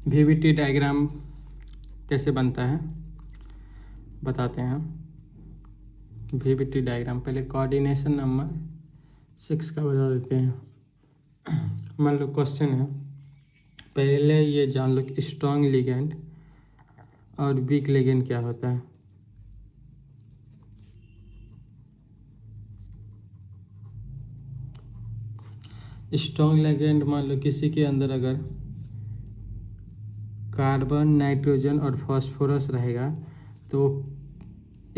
VBT diagram कैसे बनता है बताते हैं। VBT डायग्राम पहले कोऑर्डिनेशन नंबर 6 का बता देते हैं। मान लो क्वेश्चन है, पहले ये जान लो कि स्ट्रॉन्ग लिगेंड और वीक लिगेंड क्या होता है। स्ट्रॉन्ग लिगेंड मान लो किसी के अंदर अगर कार्बन, नाइट्रोजन और फास्फोरस रहेगा तो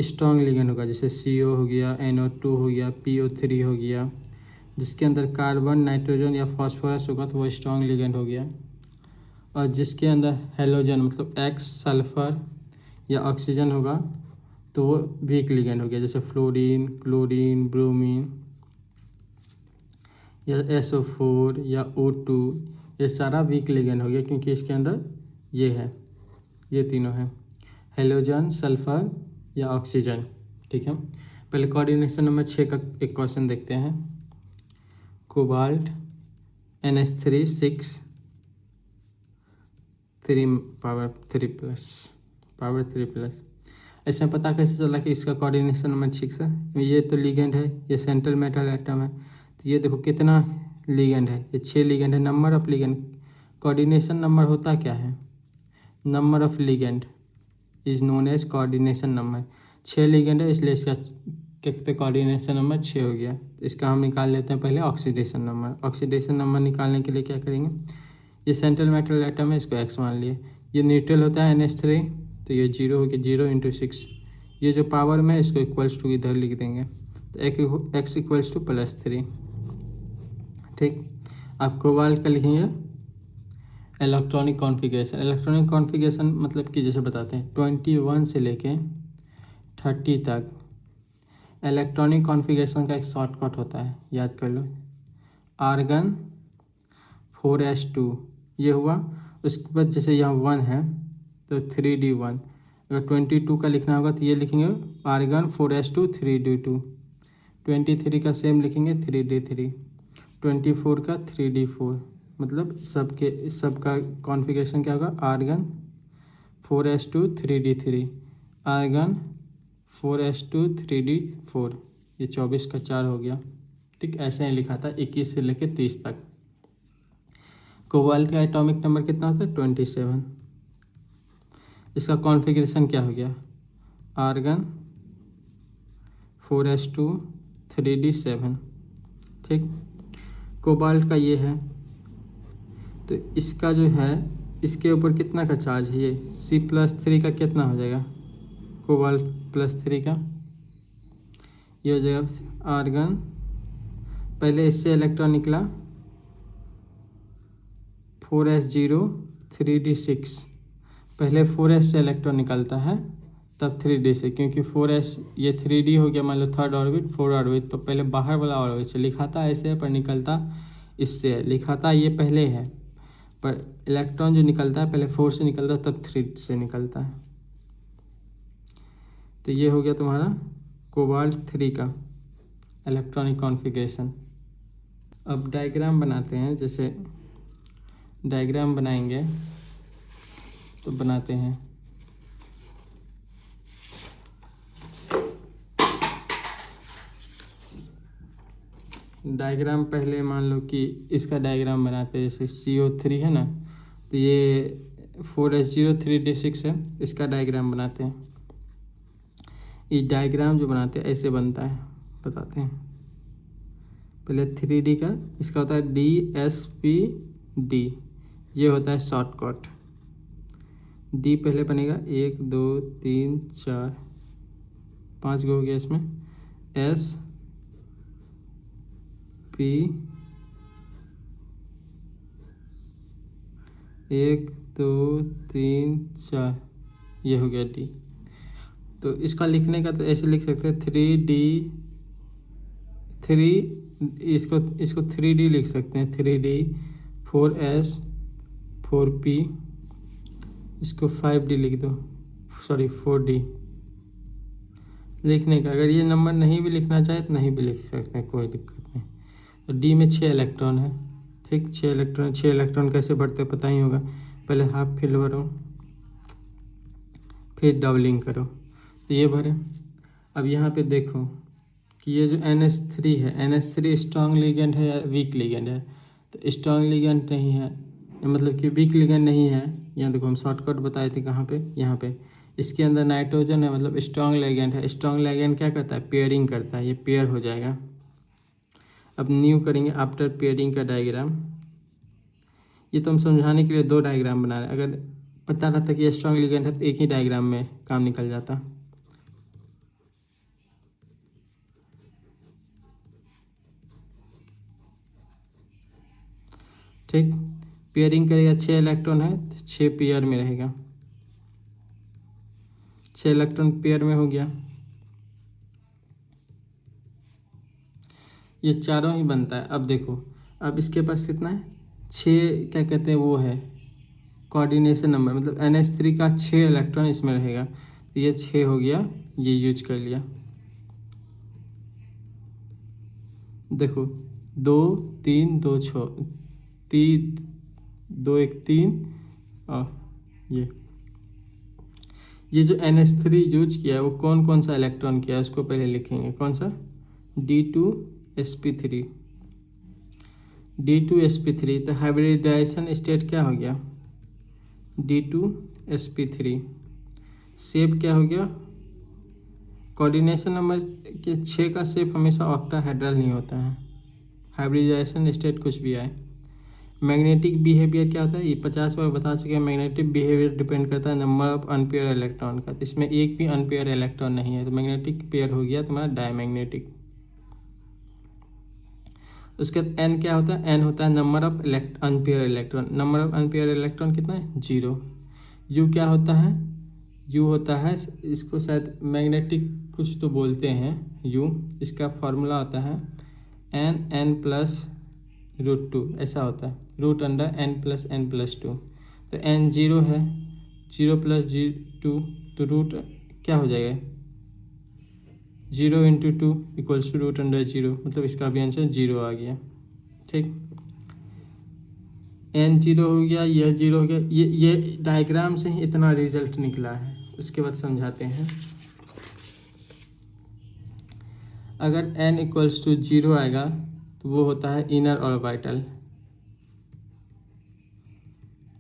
स्ट्रॉन्ग लिगेंड होगा। जैसे CO हो गया, NO2 हो गया, PO3 हो गया। जिसके अंदर कार्बन, नाइट्रोजन या फास्फोरस होगा तो वो स्ट्रॉन्ग लिगेंड हो गया। और जिसके अंदर हेलोजन मतलब X, सल्फर या ऑक्सीजन होगा तो वो वीक लिगेंड हो गया। जैसे फ्लोरीन, क्लोरीन, ब्रोमीन या SO4 या O2, ये सारा वीक लिगेंड हो गया क्योंकि इसके अंदर ये है, ये तीनों हैं, हेलोजन, सल्फर या ऑक्सीजन। ठीक है, पहले कोऑर्डिनेशन नंबर 6 का एक क्वेश्चन देखते हैं। Cobalt NH3 6 3 power 3 plus. ऐसे पता कैसे चला कि इसका कोऑर्डिनेशन नंबर 6 है। ये तो लिगेंड है, ये सेंट्रल मेटल एटम है, तो ये देखो कितना लिगेंड है, ये 6 लिगेंड है। Number of ligand, coordination number होता क्या है, number of ligand is known as coordination number. 6 ligand है इसलिए इसका क्या कहते हैं, कोऑर्डिनेशन नंबर 6 हो गया। तो इसका हम निकाल लेते हैं पहले ऑक्सीडेशन नंबर। ऑक्सीडेशन नंबर निकालने के लिए क्या करेंगे, ये सेंट्रल मेटल एटम है, इसको X मान लिए। ये न्यूट्रल होता है NH3, तो ये 0 हो गया, 0 × 6। ये जो पावर में इसको इक्वल्स टू इधर लिख देंगे, तो X इक्वल्स टू +3। ठीक, आप कोबाल्ट का लिखेंगे इलेक्ट्रॉनिक कॉन्फ़िगरेशन। इलेक्ट्रॉनिक कॉन्फ़िगरेशन मतलब कि जैसे बताते हैं 21 से लेके 30 तक इलेक्ट्रॉनिक कॉन्फ़िगरेशन का एक शॉर्टकट होता है, याद कर लो। आर्गन 4s2 ये हुआ। उसके बाद जैसे यहाँ 1 है तो 3d1। अगर 22 का लिखना होगा तो ये लिखेंगे आर्गन 4s2 3d2। 23 का सेम लिखेंगे 3d3। 24 का 3d4। मतलब सबका कॉन्फ़िगरेशन क्या होगा, argon 4s2 3d3, argon 4s2 3d4। ये 24 का 4 हो गया। ठीक, ऐसे ही लिखा था 21 से लेके 30 तक। कोबाल्ट का एटॉमिक नंबर कितना होता है, 27। इसका कॉन्फ़िगरेशन क्या हो गया, आर्गन 4s2 3d7। ठीक, कोबाल्ट का ये है, तो इसका जो है इसके ऊपर कितना का चार्ज है, ये C+3 का कितना हो जाएगा, कोबाल्ट +3 का ये हो जाएगा आर्गन। पहले इससे इलेक्ट्रॉन निकला 4s0 3d6। पहले 4s से इलेक्ट्रॉन निकलता है तब 3d से, क्योंकि 4s ये 3d हो गया, मान लो थर्ड ऑर्बिट 4 ऑर्बिट, तो पहले बाहर वाला ऑर्बिट से लिखा था ऐसे, पर निकलता इससे है। लिखा था ये पहले है, पर इलेक्ट्रॉन जो निकलता है पहले 4 से निकलता है तब 3 से निकलता है। तो ये हो गया तुम्हारा कोबाल्ट 3 का इलेक्ट्रॉनिक कॉन्फ़िगरेशन। अब डायग्राम बनाते हैं। जैसे डायग्राम बनाएंगे तो बनाते हैं, डायग्राम पहले मान लो कि इसका डायग्राम बनाते हैं। जैसे CO3 है ना, तो ये 4s0 3d6 है, इसका डायग्राम बनाते हैं। ये डायग्राम जो बनाते हैं ऐसे बनता है, बताते हैं। पहले 3d का इसका होता है DSPD, ये होता है शॉर्टकट। D पहले बनेगा 1 2 3 4 5 गो हो गया इसमें, S P 1 2 3 4, ये हो गया D। तो इसका लिखने का तो ऐसे लिख सकते हैं इसको 3D लिख सकते हैं, 3D 4S 4P, इसको 5D लिख दो, सॉरी 4D लिखने का। अगर ये नंबर नहीं भी लिखना चाहे तो नहीं भी लिख सकते हैं, कोई दिक्कत नहीं। तो D में 6 इलेक्ट्रॉन है। ठीक, 6 इलेक्ट्रॉन कैसे बढ़ते पता ही होगा। पहले हाफ फिल भरो, फिर डबलिंग करो, तो ये भरे। अब यहाँ पे देखो कि ये जो NH3 है, NH3 स्ट्रॉन्ग लिगेंड है या वीक लिगेंड है, तो स्ट्रॉन्ग लिगेंड नहीं है, मतलब कि वीक लिगेंड नहीं है। यहाँ देखो हम शॉर्टकट बताए थे कहाँ पे, यहाँ पे इसके अंदर नाइट्रोजन है, मतलब स्ट्रॉन्ग लिगेंड है। स्ट्रॉन्ग लिगेंड क्या करता है, पेयरिंग करता है, ये पेयर हो जाएगा। अब न्यू करेंगे आफ्टर पेयरिंग का डायग्राम। ये तो हम समझाने के लिए 2 डायग्राम बना रहे हैं, अगर पता रहता कि ये स्ट्रॉन्ग लिगेंड है तो एक ही डायग्राम में काम निकल जाता। ठीक, पेयरिंग करेगा, 6 इलेक्ट्रॉन है तो 6 पेयर में रहेगा, 6 इलेक्ट्रॉन पेयर में हो गया। ये चारों ही बनता है। अब देखो, अब इसके पास कितना है, 6 क्या कहते हैं वो है कोऑर्डिनेशन नंबर, मतलब NH3 का 6 इलेक्ट्रॉन इसमें रहेगा, तो ये 6 हो गया, ये यूज कर लिया। देखो 2 3 2 6 3 2 1 3 और ये जो NH3 यूज किया है वो कौन कौन सा इलेक्ट्रॉन किया है उसको पहले लिखेंगे। कौन सा, D2sp3, D2sp3, तो हाइब्रिडाइजेशन स्टेट क्या हो गया, D2sp3। शेप क्या हो गया, कोऑर्डिनेशन नंबर के 6 का शेप हमेशा ऑक्टाहेड्रल नहीं होता है, हाइब्रिडाइजेशन स्टेट कुछ भी आए। मैग्नेटिक बिहेवियर क्या होता है, ये 50 बार बता चुके हैं। मैग्नेटिक बिहेवियर डिपेंड करता है नंबर ऑफ अनपेयर इलेक्ट्रॉन का, तो इसमें एक भी अनपेयर इलेक्ट्रॉन नहीं है, तो मैग्नेटिक पेयर हो गया तुम्हारा डायमैग्नेटिक। उसके बाद एन क्या होता है, एन होता है number of unpaired electron. Number of unpaired electron कितना है, 0। यू क्या होता है, यू होता है, इसको शायद मैग्नेटिक कुछ तो बोलते हैं यू, इसका फॉर्मूला होता है n+√2, ऐसा होता है, √n+n+2। तो n 0 है, 0 + 2, तो रूट क्या हो जाएगा, 0 × 2 = √0, मतलब इसका भी आंसर 0 आ गया। ठीक, n 0 हो गया, यह 0 हो गया, ये डायग्राम से ही इतना रिजल्ट निकला है। उसके बाद समझाते हैं। अगर n = 0 आएगा तो वो होता है इनर ऑर्बिटल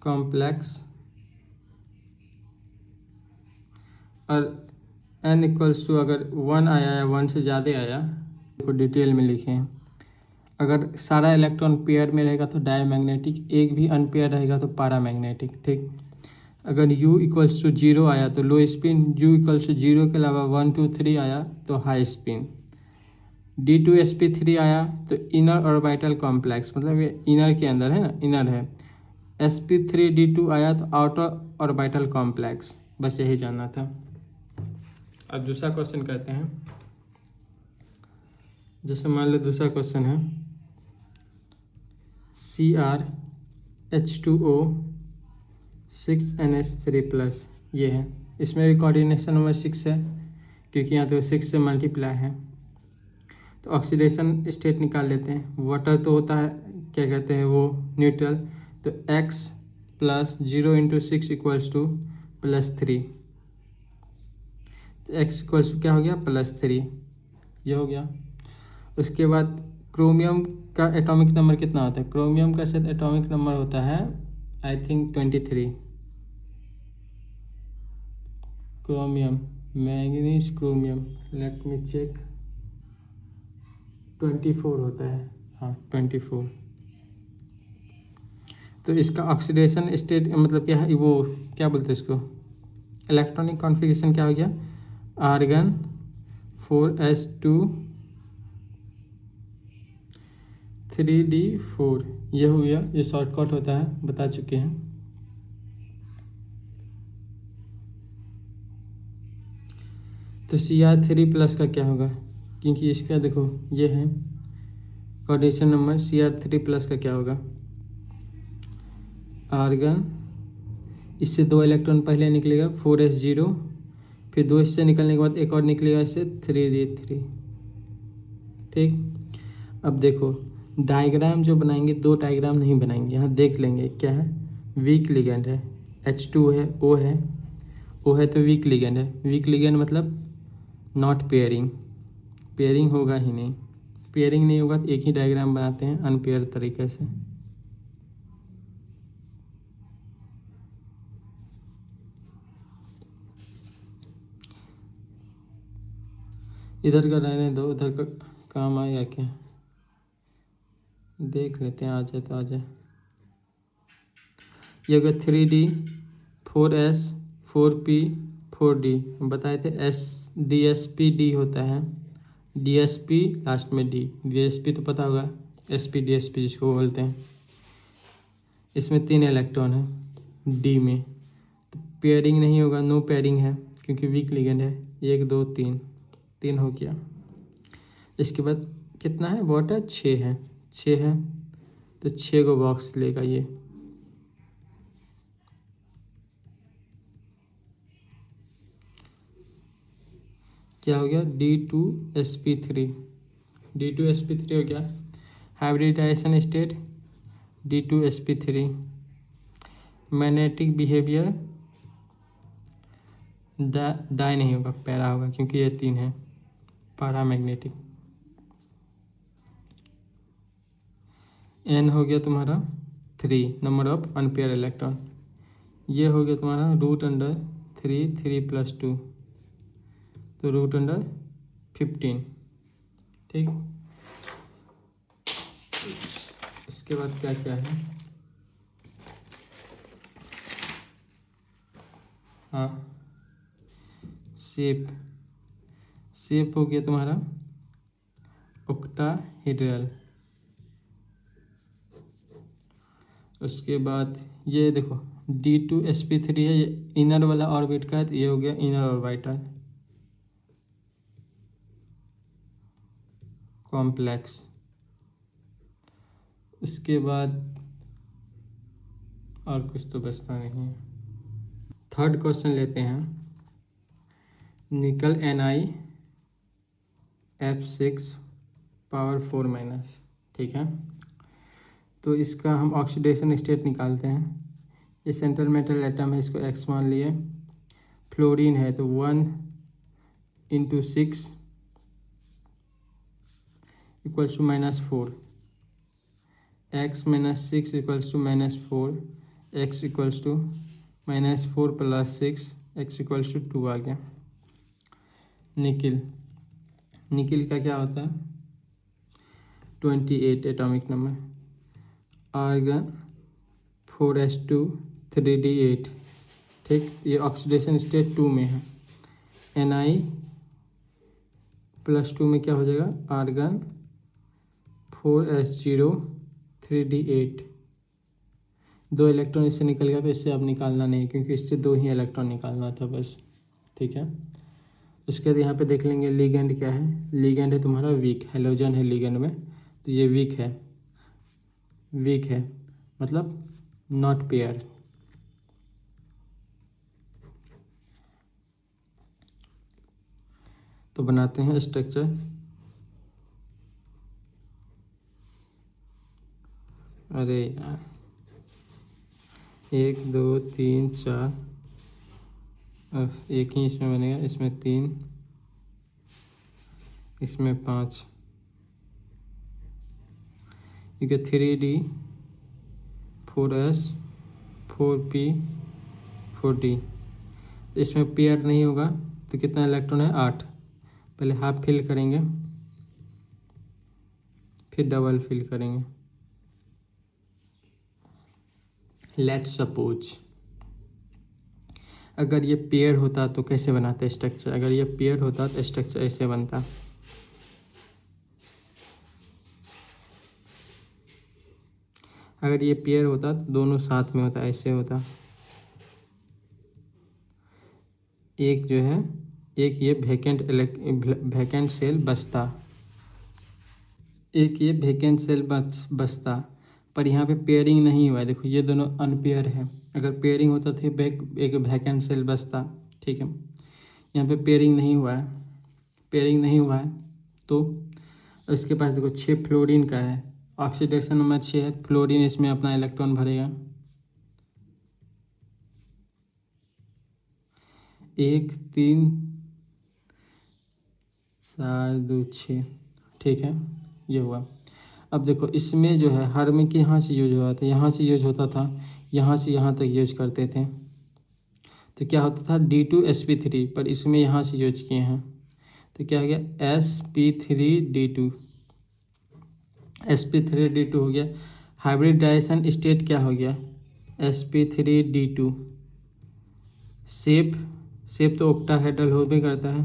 कॉम्प्लेक्स, और n = अगर 1 आया या 1 से ज़्यादा आया, देखो डिटेल में लिखे हैं। अगर सारा इलेक्ट्रॉन पेयर में रहेगा तो डायमैग्नेटिक, एक भी अनपेयर रहेगा तो पैरामैग्नेटिक। ठीक, अगर u = 0 आया तो लो स्पिन, u = 0 के अलावा 1 2 3 आया तो हाई स्पिन। D2sp3 आया तो इनर ऑर्बिटल कॉम्प्लेक्स, मतलब ये इनर के अंदर है ना, इनर है। sp3d2 आया तो आउटर ऑर्बिटल कॉम्प्लेक्स। बस यही जानना था। अब दूसरा क्वेश्चन करते हैं। जैसे मान लो दूसरा क्वेश्चन है CrH2O 6NH3+, ये है। इसमें भी कोऑर्डिनेशन नंबर 6 है, क्योंकि यहाँ तो 6 से मल्टीप्लाई है। तो ऑक्सीडेशन स्टेट निकाल लेते हैं। वाटर तो होता है क्या कहते हैं वो न्यूट्रल, तो x + 0 × 6 = +3, तो x = क्या हो गया, +3, ये हो गया। उसके बाद क्रोमियम का एटॉमिक नंबर कितना होता है, क्रोमियम का शायद एटॉमिक नंबर होता है I think 23। Chromium, manganese chromium, let me check, 24 होता है, हाँ 24। तो इसका ऑक्सीडेशन स्टेट मतलब क्या है, वो क्या बोलते हैं इसको, इलेक्ट्रॉनिक कॉन्फ़िगरेशन क्या हो गया, आर्गन 4s2 3d4, ये हो गया। ये शॉर्टकट होता है, बता चुके हैं। तो Cr3+ का क्या होगा, क्योंकि इसका देखो ये है कोऑर्डिनेशन नंबर। Cr3+ का क्या होगा, आर्गन, इससे 2 इलेक्ट्रॉन पहले निकलेगा 4s0, फिर 2 इससे निकलने के बाद एक और निकलेगा इससे 3d3। ठीक, अब देखो डायग्राम जो बनाएंगे 2 डायग्राम नहीं बनाएंगे, यहाँ देख लेंगे क्या है। वीक लिगेंड है, H2 है, O है तो वीक लिगेंड है। वीक लिगेंड मतलब नॉट पेयरिंग, पेयरिंग होगा ही नहीं। पेयरिंग नहीं होगा तो एक ही डायग्राम बनाते हैं अनपेयर तरीके से। इधर का रहने दो, उधर का काम आएगा क्या, देख लेते हैं, आ जाए तो आ जाए। ये अगर 3D 4S 4P 4D बताए थे, DSP-D होता है, DSP लास्ट में D, DSP तो पता होगा, SP DSP जिसको बोलते हैं। इसमें 3 इलेक्ट्रॉन है D में, तो पेयरिंग नहीं होगा, नो पेयरिंग है क्योंकि वीक लिगेंड है। 1 2 3, 3 हो गया। इसके बाद कितना है वाटर, 6 है, 6 है तो 6 को बॉक्स लेगा ये। क्या हो गया, D2sp3, D2sp3 हो गया। Hybridisation state D2sp3। Magnetic behaviour dia नहीं होगा, पैरा होगा क्योंकि ये 3 है, पैरामैग्नेटिक। N हो गया तुम्हारा 3, नंबर ऑफ अनपेयर इलेक्ट्रॉन। ये हो गया तुम्हारा √3, 3 + 2 तो √15। ठीक, उसके बाद क्या क्या है, हाँ शेप हो गया तुम्हारा ऑक्टाहेड्रल। उसके बाद ये देखो D2sp3 है, ये इनर वाला ऑर्बिट का है, तो ये हो गया इनर ऑर्बिटल कॉम्प्लेक्स। उसके बाद और कुछ तो बचता नहीं है। थर्ड क्वेश्चन लेते हैं, निकल NiF6⁴। ठीक है, तो इसका हम ऑक्सीडेशन स्टेट निकालते हैं। ये सेंट्रल मेटल एटम है, इसको X मान लिए। फ्लोरीन है तो 1 × 6 = -4, X - 6 = -4, X = -4 + 6, X = 2 आ गया। निकिल का क्या होता है, 28 atomic number. Argon 4s2 3d8। ठीक, ये ऑक्सीडेशन स्टेट 2 में है। Na+2 में क्या हो जाएगा, आर्गन 4s0 3d8। 2 इलेक्ट्रॉन इससे निकल गया, तो इससे अब निकालना नहीं क्योंकि इससे 2 ही इलेक्ट्रॉन निकालना था बस। ठीक है, उसके बाद यहाँ पे देख लेंगे लिगेंड क्या है। लिगेंड है तुम्हारा वीक, हेलोजन है लिगेंड में, तो ये वीक है मतलब नॉट पेयर। तो बनाते हैं स्ट्रक्चर। अरे यार, 1 2 3 4, एक ही इसमें बनेगा, इसमें 3, इसमें 5, ठीक है। 3D 4S 4P 4D। इसमें पेयर नहीं होगा तो कितना इलेक्ट्रॉन है, 8। पहले हाफ फिल करेंगे फिर डबल फिल करेंगे। लेट्स सपोज अगर ये पेयर होता तो कैसे बनाते स्ट्रक्चर, अगर ये पेयर होता तो स्ट्रक्चर ऐसे बनता। अगर ये पेयर होता तो दोनों साथ में होता, ऐसे होता। एक जो है, एक ये वैकेंट सेल बचता, एक ये वैकेंट सेल बचता, पर यहाँ पे पेयरिंग नहीं हुआ है। देखो ये दोनों अनपेयर है, अगर पेयरिंग होता तो एक वैकेंट सेल बचता। ठीक है, यहाँ पे पेयरिंग नहीं हुआ है, तो इसके पास देखो 6 फ्लोरीन का है, ऑक्सीडेशन नंबर 6 है, फ्लोरीन इसमें अपना इलेक्ट्रॉन भरेगा। 1 3 4 2 6, ठीक है, ये हुआ। अब देखो इसमें जो है हार्मिक यहाँ से यूज हुआ था, यहाँ से यूज होता था, यहाँ से यहाँ तक यूज करते थे, तो क्या होता था D2sp3, पर इसमें यहाँ से यूज किए हैं तो क्या हो गया sp3d2, sp3d2 हो गया। हाइब्रिडाइजेशन स्टेट क्या हो गया sp3d2। शेप तो ऑक्टाहेड्रल हो भी करता है।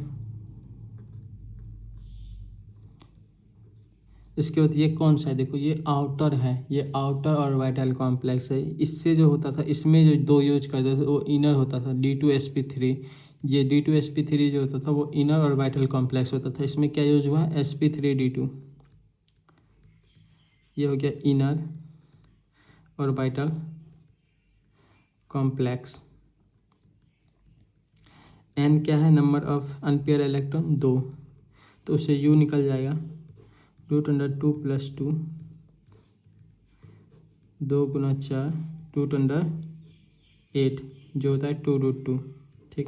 इसके बाद ये कौन सा है, देखो ये आउटर है, ये आउटर ऑर्बिटल कॉम्प्लेक्स है। इससे जो होता था, इसमें जो दो यूज करते थे वो इनर होता था D2sp3। ये D2sp3 जो होता था वो इनर ऑर्बिटल कॉम्प्लेक्स होता था। इसमें क्या यूज हुआ sp3d2, ये हो गया इनर ऑर्बिटल कॉम्प्लेक्स। n क्या है, नंबर ऑफ अनपेयर इलेक्ट्रॉन 2, तो उससे u निकल जाएगा √2 + 2, 2 × 4 √8, जो होता है 2√2, ठीक।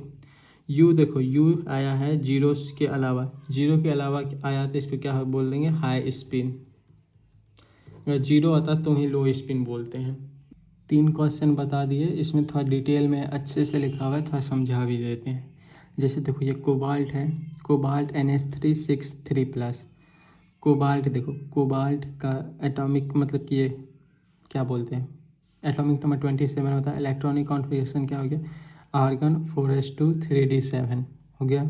u देखो u आया है जीरो के अलावा, आया तो इसको क्या बोल देंगे हाई स्पिन। अगर जीरो आता तो ही लो स्पिन बोलते हैं। 3 क्वेश्चन बता दिए, इसमें थोड़ा डिटेल में अच्छे से लिखा हुआ है, थोड़ा समझा भी देते हैं। जैसे देखो ये कोबाल्ट है, कोबाल्ट NH3 6 3+। कोबाल्ट देखो, कोबाल्ट का एटॉमिक मतलब कि ये क्या बोलते हैं, एटॉमिक नंबर 27 होता है। इलेक्ट्रॉनिक कॉन्फ़िगरेशन क्या हो गया, आर्गन 4s2 3d7 हो गया।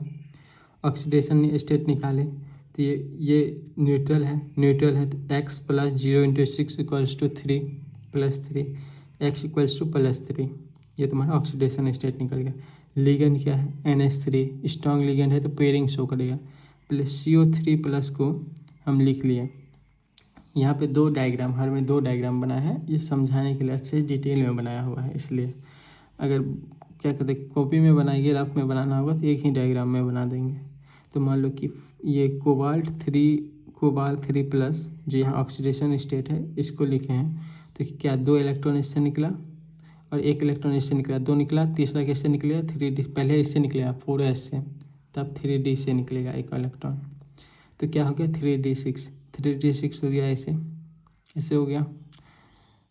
ऑक्सीडेशन स्टेट निकाले तो ये न्यूट्रल है तो x + 0 × 6 = 3 + 3, x = +3, ये तुम्हारा ऑक्सीडेशन स्टेट निकल गया। लिगेंड क्या है NH3, स्ट्रॉन्ग लिगेंड है तो पेयरिंग शो करेगा। प्लस CO3+ को हम लिख लिए। यहाँ पे 2 डायग्राम, हर में 2 डायग्राम बना है, ये समझाने के लिए अच्छे डिटेल में बनाया हुआ है। इसलिए अगर क्या कहते हैं कॉपी में बनाएंगे, रफ में बनाना होगा तो एक ही डायग्राम में बना देंगे। तो मान लो कि ये कोबाल्ट 3+ जो यहाँ ऑक्सीडेशन स्टेट है इसको लिखे हैं, तो क्या 2 इलेक्ट्रॉन इससे निकला और 1 इलेक्ट्रॉन इससे निकला, 2 निकला, तीसरा कैसे निकलेगा 3d, पहले इससे निकलेगा 4s से, तब 3d से निकलेगा 1 इलेक्ट्रॉन, तो क्या हो गया 3d6 हो गया। ऐसे हो गया,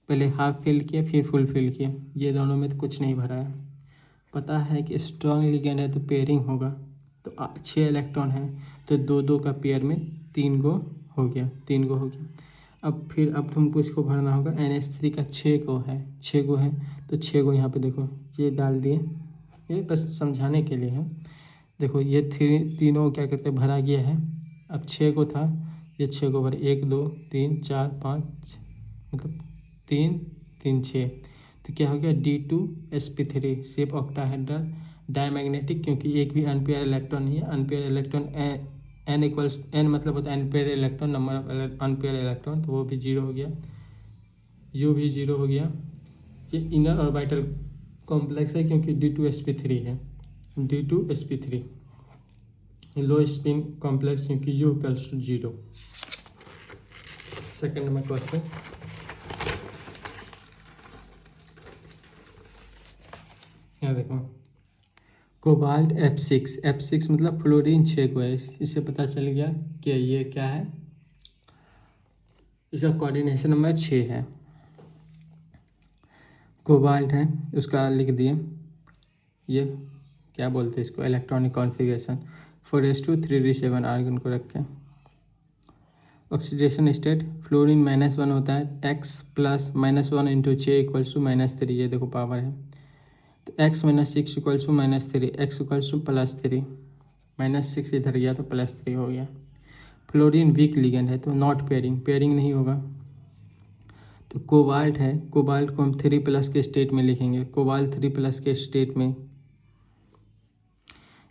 पहले हाफ फिल किया फिर फुल फिल किया, ये दोनों में तो कुछ नहीं भरा है। पता है कि स्ट्रॉन्ग लिगेंड है तो पेयरिंग होगा, तो 6 इलेक्ट्रॉन है तो 2 का पेयर में 3 गो हो गया। अब तुमको इसको भरना होगा। NH3 का 6 गो है तो 6 गो यहाँ पे देखो ये डाल दिए, ये बस समझाने के लिए है। देखो ये तीनों क्या कहते हैं भरा गया है। अब 6 गो था, ये 6 गो भरे, 1 2 3 4 5, मतलब 3 3 6, तो क्या हो गया D2sp3, शेप ऑक्टाहेड्रल, डायमैग्नेटिक, क्योंकि एक भी अनपेयर इलेक्ट्रॉन नहीं है। अनपेयर इलेक्ट्रॉन n मतलब होता है unpaired electron, number of unpaired electron, तो वो भी 0 हो गया, u भी 0 हो गया। ये इनर ऑर्बिटल कॉम्प्लेक्स है क्योंकि D2sp3 है, D2sp3 लो स्पिन कॉम्प्लेक्स क्योंकि u = 0। सेकेंड नंबर क्वेश्चन, यहाँ देखो कोबाल्ट F6 मतलब फ्लोरीन 6 को है। इससे पता चल गया कि ये क्या है, इसका कोऑर्डिनेशन नंबर 6 है। कोबाल्ट है उसका लिख दिए, ये क्या बोलते हैं इसको, electronic configuration 4s2 3d7 argon को रखें। ऑक्सीडेशन स्टेट फ्लोरीन -1 होता है, x + -1 × 6 = -3, ये देखो पावर है, तो x - 6 = -3, x = +3, -6 इधर गया तो +3 हो गया। फ्लोरीन वीक लिगेंड है तो नॉट पेयरिंग नहीं होगा। तो कोबाल्ट है, कोबाल्ट को हम 3+ के स्टेट में लिखेंगे। कोबाल्ट 3+ के स्टेट में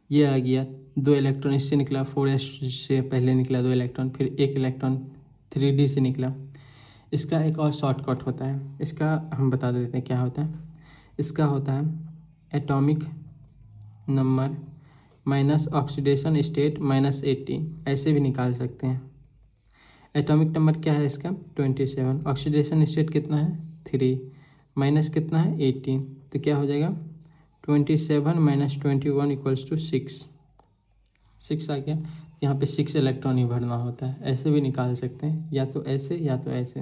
ये आ गया, 2 इलेक्ट्रॉन इससे निकला, 4s से पहले निकला 2 इलेक्ट्रॉन, फिर 1 इलेक्ट्रॉन 3d से निकला। इसका एक और शॉर्टकट होता है, इसका हम बता देते हैं क्या होता है। इसका होता है atomic number minus oxidation state -80, ऐसे भी निकाल सकते हैं। एटॉमिक नंबर क्या है इसका 27, ऑक्सीडेशन स्टेट कितना है 3, माइनस कितना है 18, तो क्या हो जाएगा 27 माइनस 21 इक्वल्स टू 6 आ गया। यहाँ पे 6 इलेक्ट्रॉन ही भरना होता है, ऐसे भी निकाल सकते हैं, या तो ऐसे या तो ऐसे।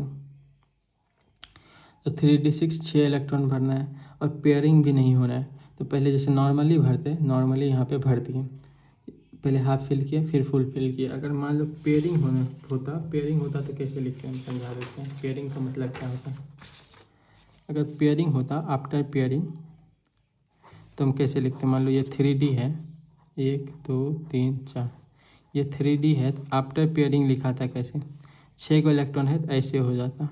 तो 3d6 6 इलेक्ट्रॉन भरना है और पेयरिंग भी नहीं होना है। तो पहले जैसे नॉर्मली भरते, नॉर्मली यहाँ पे भर दिए, पहले हाफ फिल किया फिर फुल फिल किया। अगर मान लो पेयरिंग होता तो कैसे लिखते हैं, हम समझा देते हैं। पेयरिंग का मतलब क्या होता है? अगर पेयरिंग होता आफ्टर पेयरिंग तो हम कैसे लिखते हैं? मान लो ये 3d है, 1 2 3 4, ये 3d है, तो आफ्टर पेयरिंग लिखा था कैसे? 6 को इलेक्ट्रॉन है तो ऐसे हो जाता।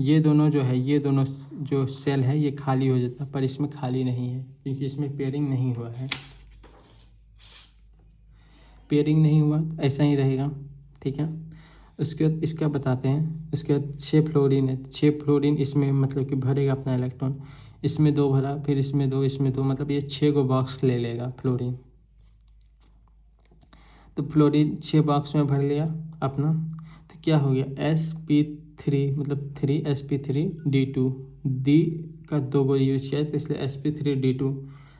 ये दोनों जो है, ये दोनों जो सेल है ये खाली हो जाता, पर इसमें खाली नहीं है क्योंकि इसमें पेयरिंग नहीं हुआ है। पेयरिंग नहीं हुआ तो ऐसा ही रहेगा, ठीक है। उसके बाद इसका बताते हैं। उसके बाद 6 फ्लोरीन है, 6 फ्लोरीन इसमें मतलब कि भरेगा अपना इलेक्ट्रॉन। इसमें 2 भरा, फिर इसमें 2, इसमें 2, मतलब ये 6 को बॉक्स ले लेगा फ्लोरीन। तो फ्लोरीन 6 बॉक्स में भर लिया अपना, तो क्या हो गया? sp3 मतलब 3 sp3d2, डी का 2 को यूज किया तो इसलिए sp3d2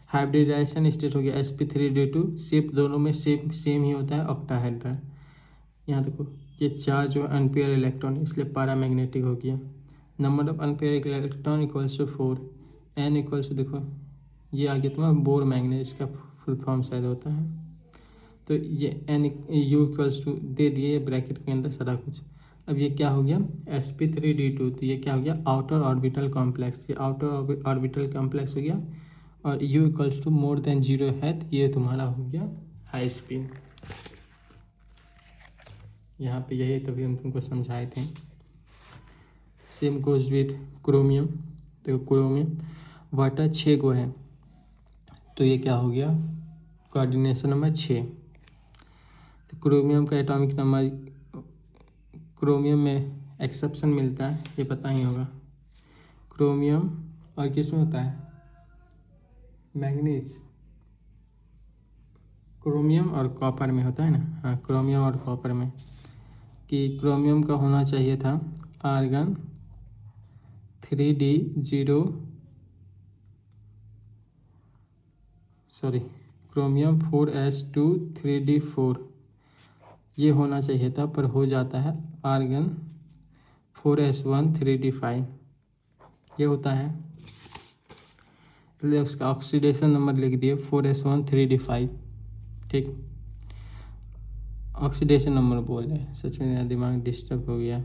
हाइब्रिडाइजेशन स्टेट हो गया sp3d2। शेप दोनों में सेम ही होता है, ऑक्टाहेड्रल। यहाँ देखो ये 4 जो अनपेयर इलेक्ट्रॉन इसलिए पैरामैग्नेटिक हो गया। Number of unpaired electron equals to 4, n equals to, देखो ये आ गया तुम्हारा बोर मैग्नेट, इसका फुल फॉर्म शायद होता है। तो ये n u इक्वल्स टू दे दिए ब्रैकेट के अंदर सारा कुछ। अब ये क्या हो गया? sp3d2, तो ये क्या हो गया? Outer orbital complex. ये आउटर ऑर्बिटल कॉम्प्लेक्स हो गया और u equals to more than 0 है, तो ये तुम्हारा हो गया हाई स्पिन। यहाँ पे यही तभी हम तुमको समझाए थे। Same goes with chromium. देखो क्रोमियम वाटर 6 गो है, तो ये क्या हो गया? Coordination number 6। तो क्रोमियम का एटॉमिक नंबर, क्रोमियम में एक्सेप्शन मिलता है, ये पता ही होगा। क्रोमियम और किस में होता है? मैंगनीज। क्रोमियम और कॉपर में होता है ना, हाँ क्रोमियम और कॉपर में। कि क्रोमियम का होना चाहिए था argon 3d0, sorry chromium 4s2 3d4, ये होना चाहिए था, पर हो जाता है आर्गन 4s1 3d5, ये होता है। इसलिए उसका ऑक्सीडेशन नंबर लिख दिए 4s1 3d5, ठीक। ऑक्सीडेशन नंबर बोल रहे, सच में मेरा दिमाग डिस्टर्ब हो गया।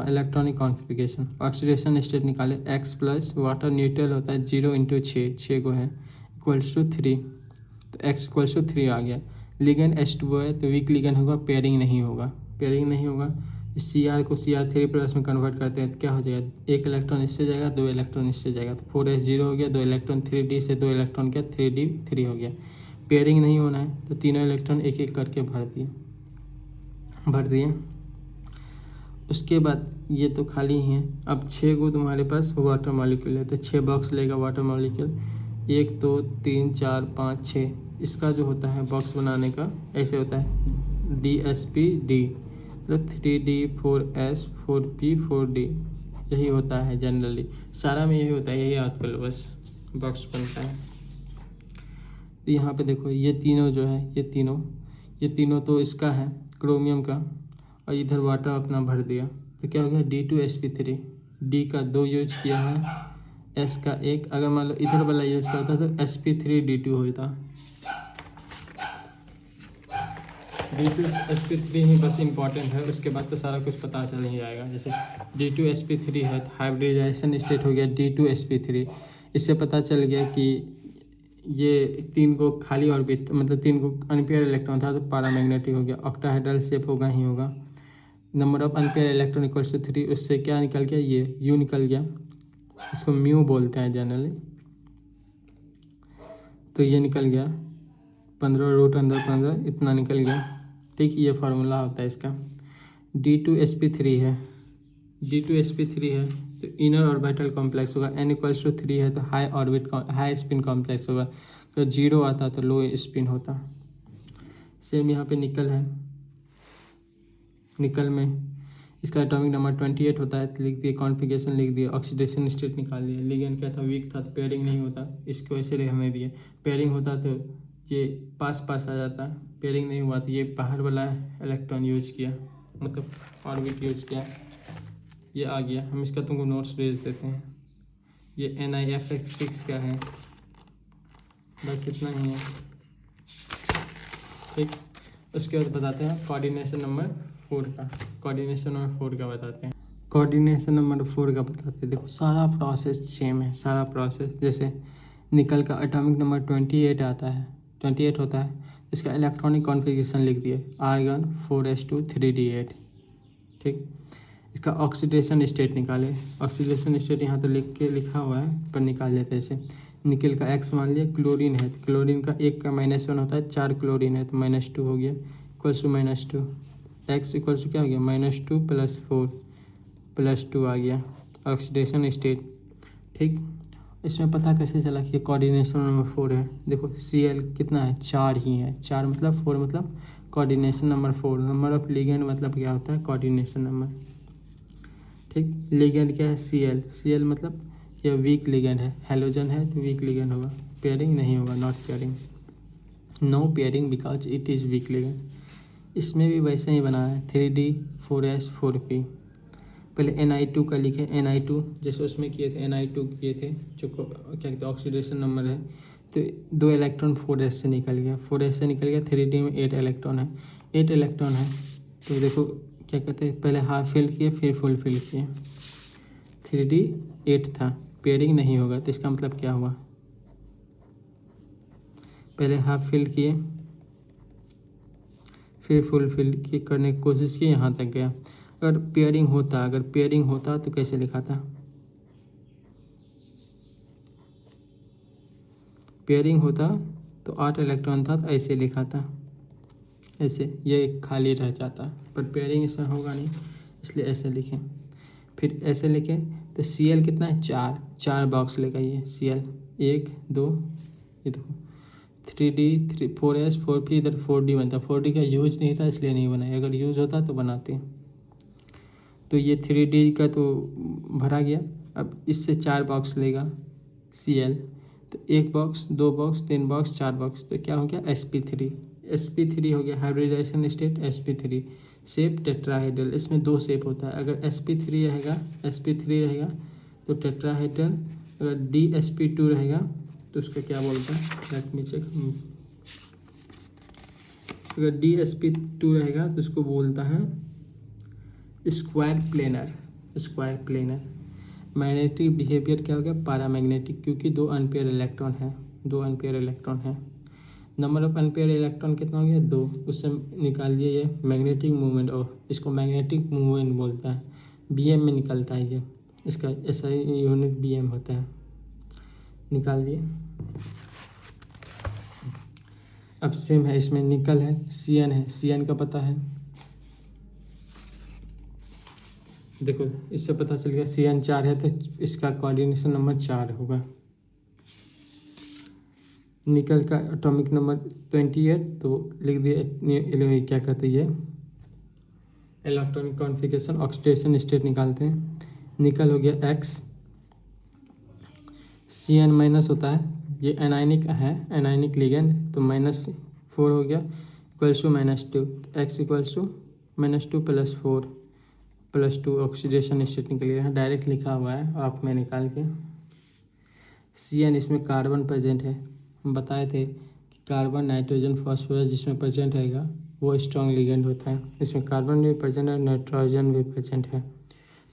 इलेक्ट्रॉनिक कॉन्फ़िगरेशन, ऑक्सीडेशन स्टेट निकाले, x प्लस वाटर न्यूट्रल होता है 0 इंटू 6 को है इक्वल्स टू 3, तो x इक्वल्स टू 3 आ गया। लिगेंड H2O है तो वीक लिगेंड होगा, पेयरिंग नहीं होगा। Cr को Cr3 प्लस में कन्वर्ट करते हैं तो क्या हो जाएगा? 1 इलेक्ट्रॉन इससे जाएगा, 2 इलेक्ट्रॉन इससे जाएगा, तो 4s0 हो गया, 2 इलेक्ट्रॉन 3d से 2 इलेक्ट्रॉन क्या 3d3 हो गया। पेयरिंग नहीं होना है तो तीनों इलेक्ट्रॉन एक एक करके भर दिए। उसके बाद ये तो खाली ही है। अब 6 को तुम्हारे पास वाटर मॉलिक्यूल है, तो 6 बॉक्स लेगा वाटर मॉलिक्यूल, 1 2 3 4 5 6। इसका जो होता है बॉक्स बनाने का ऐसे होता है DSPD, मतलब 3D 4S 4P 4D, यही होता है जनरली, सारा में यही होता है, यही याद कर लो बस, बॉक्स बनता है। तो यहाँ पे देखो ये तीनों जो है, ये तीनों तो इसका है क्रोमियम का, और इधर वाटर अपना भर दिया, तो क्या हो गया? D2sp3, D का 2 यूज किया है, S का 1, अगर मान लो इधर वाला यूज करता तो sp3d2 होता। D2sp3 ही बस इम्पॉर्टेंट है, उसके बाद तो सारा कुछ पता चल ही जाएगा। जैसे D2sp3 है तो हाइब्रिडाइजेशन स्टेट हो गया D2sp3। इससे पता चल गया कि ये 3 को खाली ऑर्बिट, मतलब 3 को अनपेयर इलेक्ट्रॉन था तो पैरामैग्नेटिक हो गया, ऑक्टाहेड्रल शेप होगा ही होगा। Number of unpaired electron equals to 3, उससे क्या निकल गया? ये यू निकल गया, इसको म्यू बोलते हैं जनरली। तो ये निकल गया 15 रूट अंदर 15, इतना निकल गया, ठीक। ये फार्मूला होता है इसका। D2sp3 है, D2sp3 है तो इनर ऑर्बिटल कॉम्प्लेक्स होगा, n इक्वल्स टू 3 है तो हाई स्पिन कॉम्प्लेक्स होगा, तो 0 आता तो लो स्पिन होता। सेम यहाँ पे निकल है, निकल में इसका एटॉमिक नंबर 28 होता है, तो लिख दिए, कॉन्फ़िगरेशन लिख दिए, ऑक्सीडेशन स्टेट निकाल दिए। लिगेंड क्या था, वीक था, तो पेयरिंग नहीं होता, इसको ऐसे रहने दिए। पेयरिंग होता तो ये पास पास आ जाता, पेयरिंग नहीं हुआ तो ये बाहर वाला इलेक्ट्रॉन यूज किया, मतलब ऑर्बिट यूज किया, ये आ गया। हम इसका तुमको नोट्स भेज देते हैं। ये NiFX6 का है, बस इतना ही है, ठीक। उसके बाद बताते हैं कोऑर्डिनेशन नंबर 4 का। कोऑर्डिनेशन नंबर 4 का बताते हैं। कोऑर्डिनेशन नंबर 4 का बताते हैं। देखो सारा प्रोसेस सेम है, सारा प्रोसेस। जैसे निकल का एटॉमिक नंबर 28 आता है, 28 होता है। इसका इलेक्ट्रॉनिक कॉन्फ़िगरेशन लिख दिए, आर्गन 4s2 3d8, ठीक। इसका ऑक्सीडेशन स्टेट निकाले, ऑक्सीडेशन स्टेट यहाँ तो लिखा हुआ है पर निकाल लेते हैं इसे। निकल का X मान लिया, क्लोरीन है तो क्लोरीन का 1 का -1 होता है, 4 क्लोरीन है तो -2 हो गया, equals to -2। X equals to क्या हो गया, -2 + 4 + 2 आ गया ऑक्सीडेशन स्टेट, ठीक। इसमें पता कैसे चला कि कोऑर्डिनेशन नंबर 4 है। देखो Cl कितना है, 4 ही है, 4 मतलब 4 मतलब coordination number 4। Number of ligand मतलब क्या होता है, कोऑर्डिनेशन नंबर, ठीक। लिगेंड क्या है, Cl मतलब यह वीक लिगेंड है, हेलोजन है तो वीक लिगेंड होगा, पेयरिंग नहीं होगा, not pairing, no pairing because it is weak ligand. इसमें भी वैसे ही बनाना है, 3D 4s 4p। पहले Ni2 का लिखे, Ni2 जैसे उसमें किए थे, Ni2 किए थे, जो क्या कहते हैं ऑक्सीडेशन नंबर है, तो 2 इलेक्ट्रॉन 4s से निकल गया, 4s से निकल गया, 3D में 8 इलेक्ट्रॉन है, 8 इलेक्ट्रॉन है। तो देखो क्या कहते हैं, पहले हाफ फिल किए फिर फुल फिल किए, 3D 8 था, पेयरिंग नहीं होगा, तो इसका मतलब क्या हुआ, पहले हाफ फिल किए फिर फुल फिल की करने की कोशिश की, यहाँ तक गया। अगर पेयरिंग होता तो कैसे लिखा था, पेयरिंग होता तो 8 इलेक्ट्रॉन था तो ऐसे लिखा था, ऐसे ये खाली रह जाता, पर पेयरिंग इसमें होगा नहीं इसलिए ऐसे लिखें। फिर ऐसे लिखें तो Cl कितना है, 4 बॉक्स लेगा ये Cl, 1 2, ये देखो 3D 4s 4p, इधर 4D बनता, 4D का यूज नहीं था इसलिए नहीं बनाया, अगर यूज होता तो बनाते। तो ये 3D का तो भरा गया, अब इससे 4 बॉक्स लेगा Cl, तो 1 बॉक्स 2 बॉक्स 3 बॉक्स 4 बॉक्स, तो क्या हो गया sp3 हो गया, hybridisation state sp3, shape tetrahedral. इसमें 2 शेप होता है, अगर sp3 रहेगा तो टेट्राहेड्रल, अगर dsp2 रहेगा तो उसका क्या बोलता है, लेट मी चेक, अगर dsp2 रहेगा तो उसको बोलता है स्क्वायर प्लेनर। मैग्नेटिक बिहेवियर क्या हो गया, पैरामैग्नेटिक, क्योंकि 2 अनपेयर इलेक्ट्रॉन है। नंबर ऑफ अनपेयर इलेक्ट्रॉन कितना हो गया, 2, उससे निकालिए ये मैग्नेटिक मूवमेंट, और इसको मैग्नेटिक मूवमेंट बोलता है, bm में निकलता है ये, इसका SI यूनिट bm होता है, निकाल दिए। अब सेम है, इसमें निकल है, Cn का पता है, देखो इससे पता चल गया Cn 4 है तो इसका कोऑर्डिनेशन नंबर 4 होगा। निकल का एटॉमिक नंबर 28, तो लिख दिए, क्या कहते हैं, इलेक्ट्रॉनिक कॉन्फ़िगरेशन ऑक्सीडेशन स्टेट निकालते हैं। निकल हो गया X, Cn माइनस होता है, ये एनाइनिक लिगेंड, तो -4 हो गया, equals to -2, X equals to -2 + 4 + 2, oxidation state निकल गया, डायरेक्ट लिखा हुआ है आप में निकाल के। Cn इसमें कार्बन प्रेजेंट है, हम बताए थे कि कार्बन नाइट्रोजन फॉस्फोरस जिसमें प्रेजेंट रहेगा वो स्ट्रॉन्ग लिगेंड होता है, इसमें कार्बन भी प्रेजेंट है, नाइट्रोजन भी प्रेजेंट है,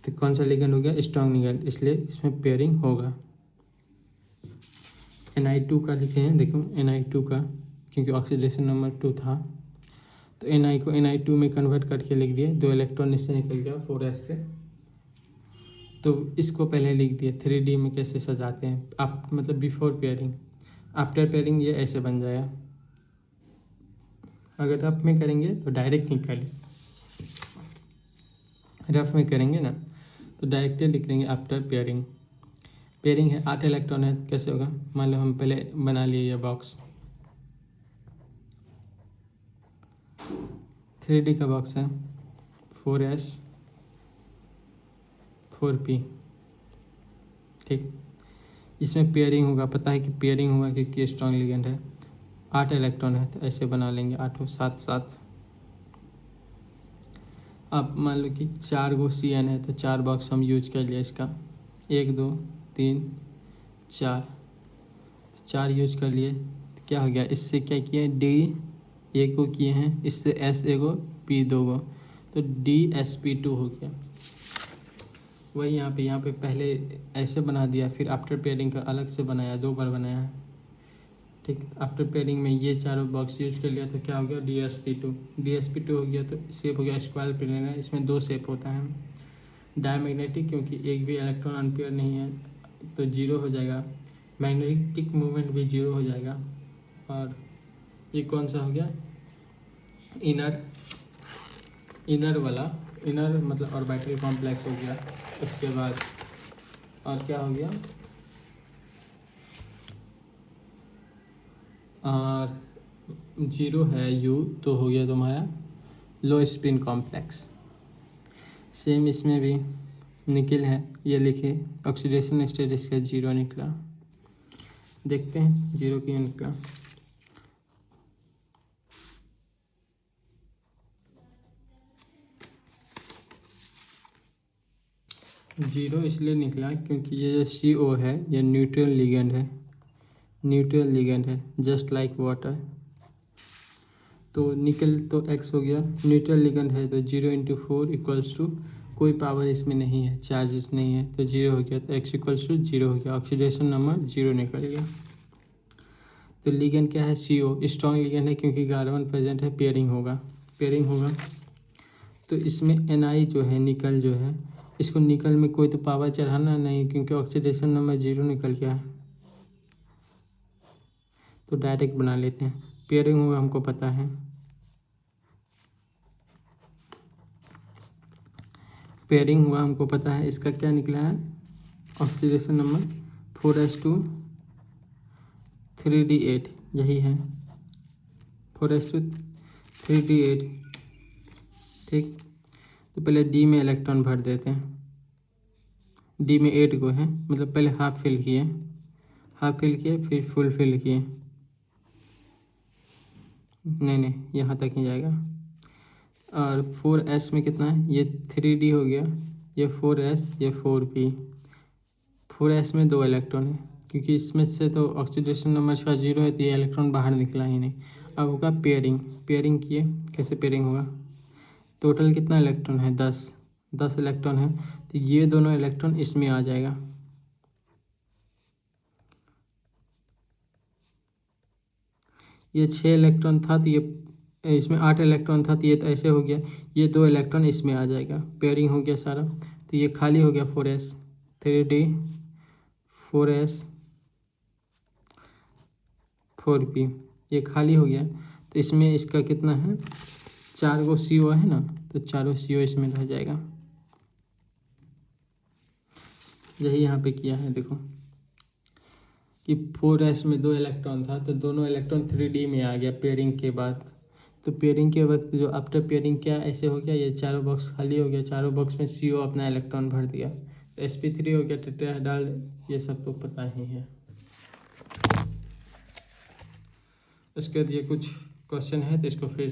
तो कौन सा लिगेंड हो गया, स्ट्रॉन्ग लिगेंड, इसलिए इसमें पेयरिंग होगा। Ni2 का लिखे हैं, देखो Ni2 का, क्योंकि ऑक्सीडेशन नंबर 2 था तो Ni को Ni2 में कन्वर्ट करके लिख दिए, 2 इलेक्ट्रॉन इससे निकल गया 4s से, तो इसको पहले लिख दिए 3D में कैसे सजाते हैं, आप मतलब बिफोर पेयरिंग, आफ्टर पेयरिंग ये ऐसे बन जाएगा। अगर रफ में करेंगे तो डायरेक्ट निकालें, रफ में करेंगे ना तो डायरेक्टली लिख देंगे आफ्टर पेयरिंग है, 8 इलेक्ट्रॉन है, कैसे होगा, मान लो हम पहले बना लिए ये बॉक्स, 3D का बॉक्स है, 4s 4p। ठीक, इसमें पेयरिंग होगा, पता है कि पेयरिंग होगा क्योंकि स्ट्रॉन्ग लिगेंड है। 8 इलेक्ट्रॉन है तो ऐसे बना लेंगे 8 7 7। अब मान लो कि 4 गो CN है तो 4 बॉक्स हम यूज कर लिया इसका, 1 2 3 4, 4 यूज कर लिए तो क्या हो गया, इससे क्या किया D एक को किए हैं, इससे S एगो P 2 गो, तो DsP2 हो गया। वही यहाँ पे पहले ऐसे बना दिया, फिर आफ्टर पेयरिंग का अलग से बनाया, 2 बार बनाया है। ठीक, आफ्टर पेयरिंग में ये चारों बॉक्स यूज कर लिया तो क्या हो गया, DsP2 हो गया। तो शेप हो गया स्क्वायर प्लेन है, इसमें 2 शेप होता है। डायमैग्नेटिक क्योंकि एक भी इलेक्ट्रॉन अनपेयर नहीं है तो 0 हो जाएगा, मैग्नेटिक मूवमेंट भी 0 हो जाएगा। और ये कौन सा हो गया, इनर वाला, इनर मतलब ऑर्बिटल कॉम्प्लेक्स हो गया। उसके बाद और क्या हो गया, और 0 है U तो हो गया तुम्हारा लो स्पिन कॉम्प्लेक्स। सेम इसमें भी निकल है, ये लिखे ऑक्सीडेशन स्टेट इसका 0 निकला। देखते हैं 0 क्यों निकला। जीरो इसलिए निकला क्योंकि ये जो CO है ये न्यूट्रल लिगेंड है, जस्ट लाइक वाटर। तो निकल तो X हो गया, न्यूट्रल लिगेंड है तो 0 × 4 इक्वल्स टू, कोई पावर इसमें नहीं है, चार्जेस नहीं है तो 0 हो गया, तो X इक्वल्स टू 0 हो गया, ऑक्सीडेशन नंबर 0 निकल गया। तो लिगेंड क्या है, CO स्ट्रॉन्ग लिगेंड है क्योंकि कार्बन प्रेजेंट है, पेयरिंग होगा। तो इसमें Ni जो है, निकल जो है, इसको निकल में कोई तो पावर चढ़ाना नहीं क्योंकि ऑक्सीडेशन नंबर 0 निकल गया है, तो डायरेक्ट बना लेते हैं। पेयरिंग होगा हमको पता है, पेयरिंग हुआ हमको पता है। इसका क्या निकला है, ऑक्सीडेशन नंबर 4s2 3d8, यही है 4s2 3d8। ठीक, तो पहले D में इलेक्ट्रॉन भर देते हैं, D में 8 को है, मतलब पहले हाफ फिल किए फिर फुल फिल किए, नहीं यहाँ तक ही जाएगा। और 4s में कितना है, ये 3d हो गया, ये 4s, ये 4p। 4s में 2 इलेक्ट्रॉन है क्योंकि इसमें से तो ऑक्सीडेशन नंबर इसका 0 है तो ये इलेक्ट्रॉन बाहर निकला ही नहीं। अब होगा पेयरिंग किए, कैसे पेयरिंग होगा, टोटल कितना इलेक्ट्रॉन है, 10 इलेक्ट्रॉन है तो ये दोनों इलेक्ट्रॉन इसमें आ जाएगा। ये 6 इलेक्ट्रॉन था तो ये इसमें 8 इलेक्ट्रॉन था तो ये तो ऐसे हो गया, ये 2 इलेक्ट्रॉन इसमें आ जाएगा, पेयरिंग हो गया सारा। तो ये खाली हो गया 4s 3d 4s 4p, ये खाली हो गया। तो इसमें इसका कितना है, 4 गो CO है ना, तो चारों CO इसमें रह जाएगा। यही यहाँ पे किया है, देखो कि 4s में 2 इलेक्ट्रॉन था तो दोनों इलेक्ट्रॉन 3d में आ गया पेयरिंग के बाद। तो पेयरिंग के वक्त जो आफ्टर पेयरिंग क्या ऐसे हो गया, ये चारों बॉक्स खाली हो गया, चारों बॉक्स में CO अपना इलेक्ट्रॉन भर दिया, तो sp3 हो गया, टेट्राहेड्रल, ये सब तो पता ही है। उसके बाद ये कुछ क्वेश्चन है तो इसको फिर